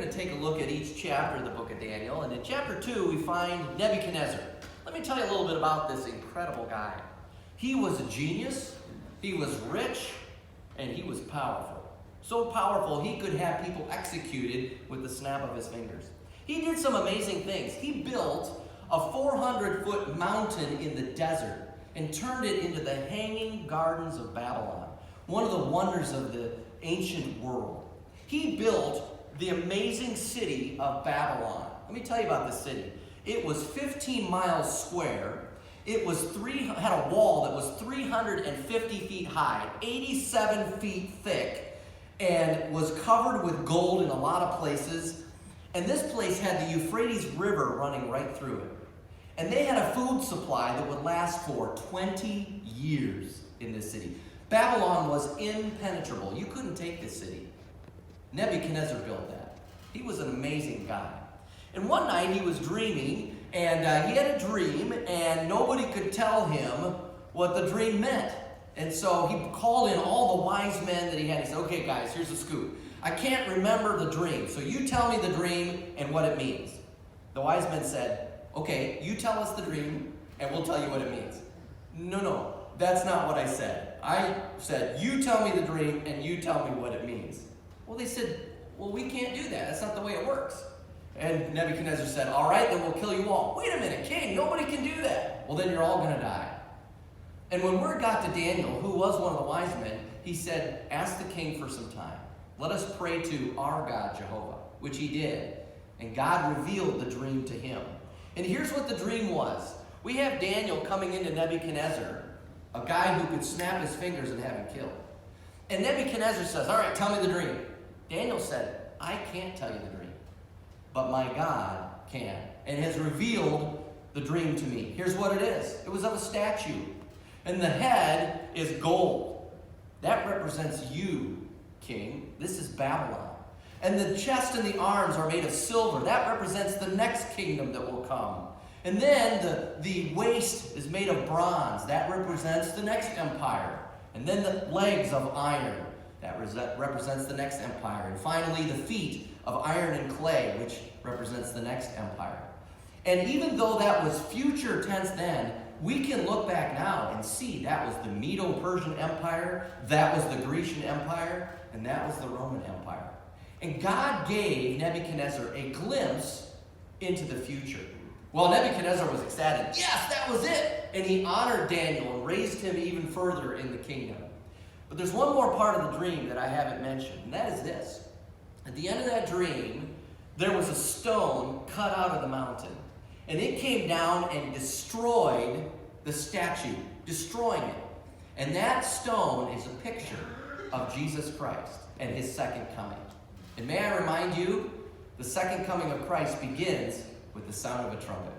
Going to take a look at each chapter of the book of Daniel, and in chapter 2 we find Nebuchadnezzar. Let me tell you a little bit about this incredible guy. He was a genius, he was rich, and he was powerful. So powerful he could have people executed with the snap of his fingers. He did some amazing things. He built a 400-foot mountain in the desert and turned it into the Hanging Gardens of Babylon, one of the wonders of the ancient world. He built the amazing city of Babylon. Let me tell you about this city. It was 15 miles square. It was had a wall that was 350 feet high, 87 feet thick, and was covered with gold in a lot of places. And this place had the Euphrates River running right through it. And they had a food supply that would last for 20 years in this city. Babylon was impenetrable. You couldn't take this city. Nebuchadnezzar built that. He was an amazing guy. And one night he was dreaming, and he had a dream, and nobody could tell him what the dream meant. And so he called in all the wise men that he had. He said, okay, guys, here's the scoop. I can't remember the dream, so you tell me the dream and what it means. The wise men said, okay, you tell us the dream, and we'll tell you what it means. No, that's not what I said. I said, you tell me the dream, and you tell me what it means. Well, they said, well, we can't do that. That's not the way it works. And Nebuchadnezzar said, all right, then we'll kill you all. Wait a minute, king, nobody can do that. Well, then you're all going to die. And when word got to Daniel, who was one of the wise men, he said, ask the king for some time. Let us pray to our God, Jehovah, which he did. And God revealed the dream to him. And here's what the dream was. We have Daniel coming into Nebuchadnezzar, a guy who could snap his fingers and have him killed. And Nebuchadnezzar says, all right, tell me the dream. Daniel said, I can't tell you the dream, but my God can, and has revealed the dream to me. Here's what it is. It was of a statue, and the head is gold. That represents you, king. This is Babylon. And the chest and the arms are made of silver. That represents the next kingdom that will come. And then the waist is made of bronze. That represents the next empire. And then the legs of iron. That represents the next empire. And finally, the feet of iron and clay, which represents the next empire. And even though that was future tense then, we can look back now and see that was the Medo-Persian Empire, that was the Grecian Empire, and that was the Roman Empire. And God gave Nebuchadnezzar a glimpse into the future. Well, Nebuchadnezzar was ecstatic. Yes, that was it! And he honored Daniel and raised him even further in the kingdom. But there's one more part of the dream that I haven't mentioned, and that is this. At the end of that dream, there was a stone cut out of the mountain. And it came down and destroyed the statue, destroying it. And that stone is a picture of Jesus Christ and his second coming. And may I remind you, the second coming of Christ begins with the sound of a trumpet.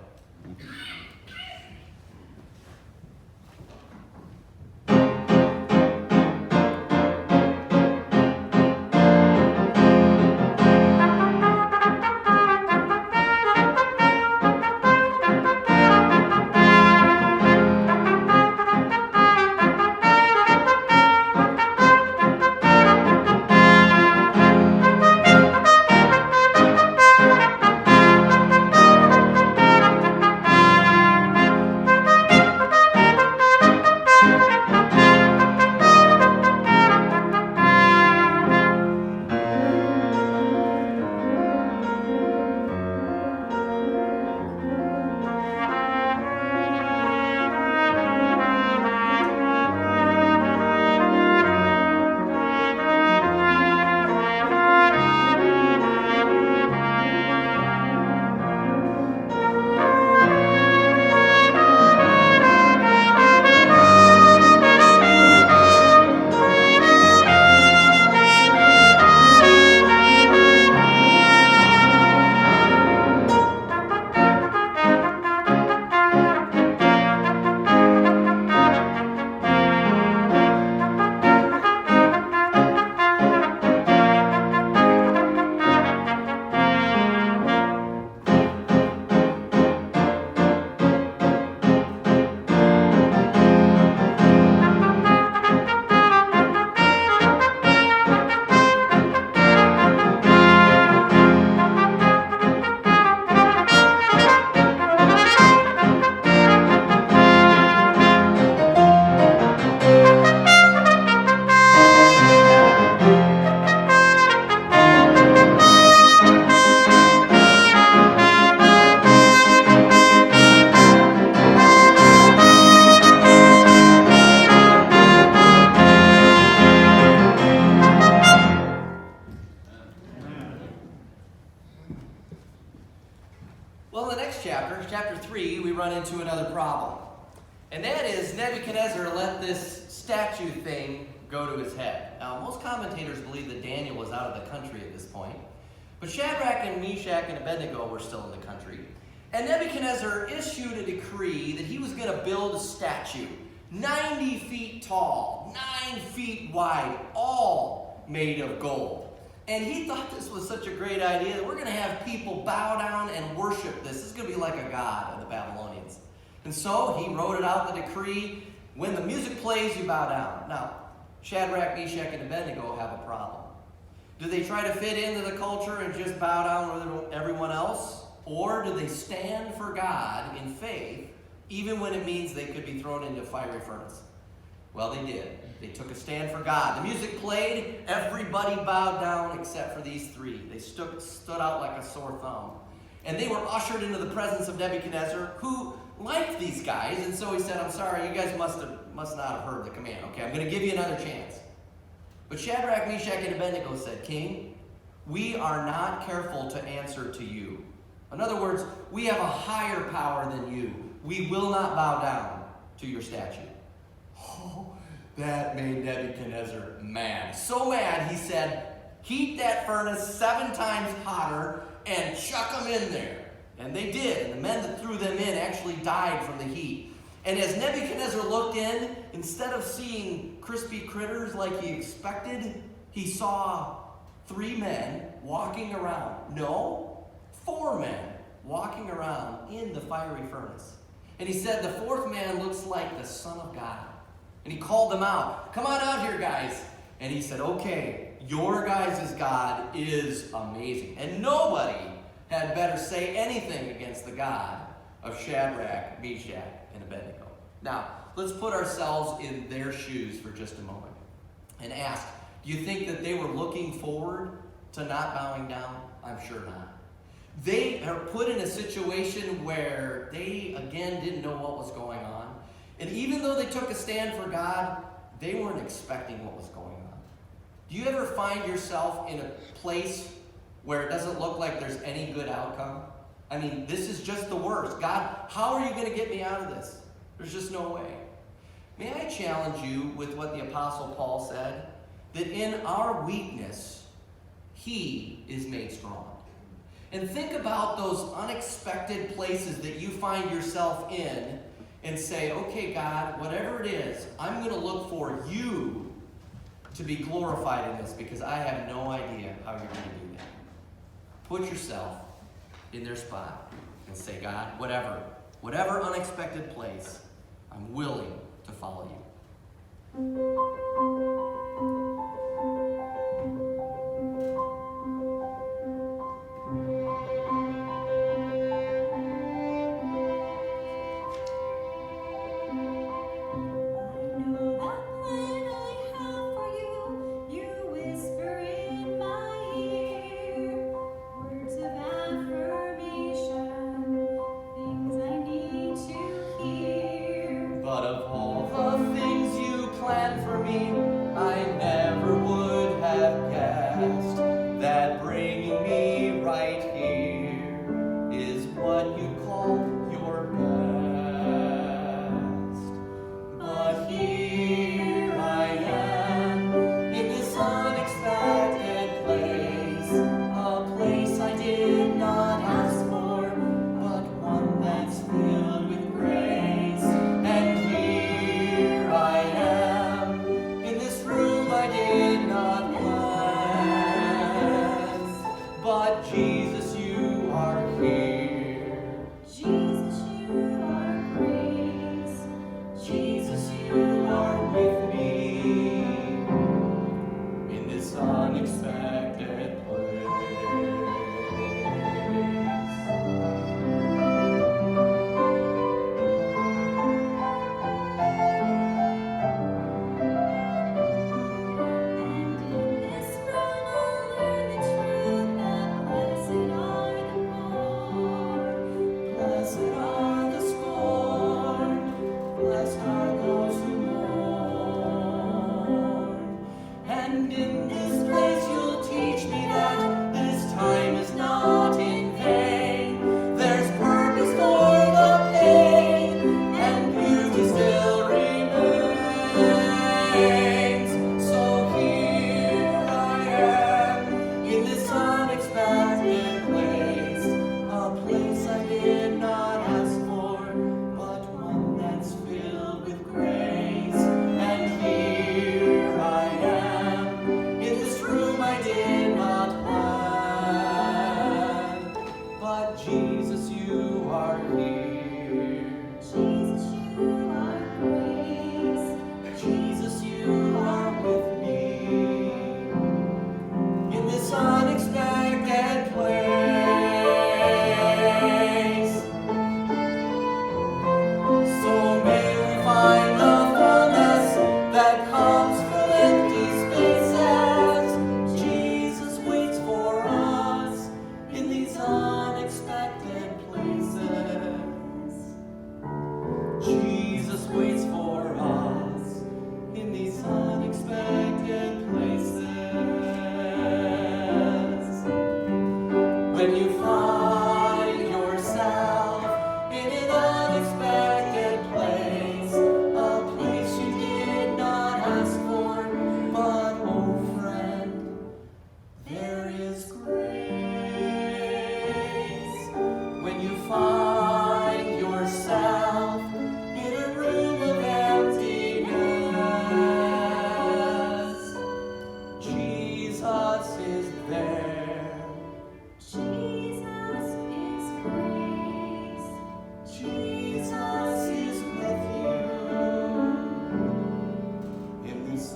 Well, in the next chapter, chapter 3, we run into another problem. And that is Nebuchadnezzar let this statue thing go to his head. Now, most commentators believe that Daniel was out of the country at this point. But Shadrach and Meshach and Abednego were still in the country. And Nebuchadnezzar issued a decree that he was going to build a statue 90 feet tall, 9 feet wide, all made of gold. And he thought this was such a great idea that we're going to have people bow down and worship this. This is going to be like a god of the Babylonians. And so he wrote it out, the decree. When the music plays, you bow down. Now, Shadrach, Meshach, and Abednego have a problem. Do they try to fit into the culture and just bow down with everyone else? Or do they stand for God in faith, even when it means they could be thrown into a fiery furnace? Well, they did. They took a stand for God. The music played. Everybody bowed down except for these three. They stood out like a sore thumb. And they were ushered into the presence of Nebuchadnezzar, who liked these guys. And so he said, I'm sorry, you guys must not have heard the command. Okay, I'm going to give you another chance. But Shadrach, Meshach, and Abednego said, King, we are not careful to answer to you. In other words, we have a higher power than you. We will not bow down to your statue. Oh, that made Nebuchadnezzar mad. So mad, he said, heat that furnace 7 times hotter and chuck them in there. And they did. And the men that threw them in actually died from the heat. And as Nebuchadnezzar looked in, instead of seeing crispy critters like he expected, he saw 3 men walking around. No, 4 men walking around in the fiery furnace. And he said, the 4th man looks like the Son of God. And he called them out. Come on out here, guys. And he said, okay, your guys' God is amazing. And nobody had better say anything against the God of Shadrach, Meshach, and Abednego. Now, let's put ourselves in their shoes for just a moment and ask, do you think that they were looking forward to not bowing down? I'm sure not. They are put in a situation where they, again, didn't know what was going on. And even though they took a stand for God, they weren't expecting what was going on. Do you ever find yourself in a place where it doesn't look like there's any good outcome? I mean, this is just the worst. God, how are you going to get me out of this? There's just no way. May I challenge you with what the Apostle Paul said? That in our weakness, he is made strong. And think about those unexpected places that you find yourself in and say, okay, God, whatever it is, I'm going to look for you to be glorified in this because I have no idea how you're going to do that. Put yourself in their spot and say, God, whatever unexpected place, I'm willing to follow you. Jesus, you are here. Jesus, you are grace. Jesus, you are with me in this unexpected place. So may we find the fullness that comes from empty spaces. Jesus waits for us in these unexpected places. Jesus waits for us in these unexpected places. When you find yourself in an unexpected place, a place you did not ask for, but oh friend, there is grace. When you find yourself in a room of emptiness, Jesus is there. Jesus is grace. Jesus is with you in this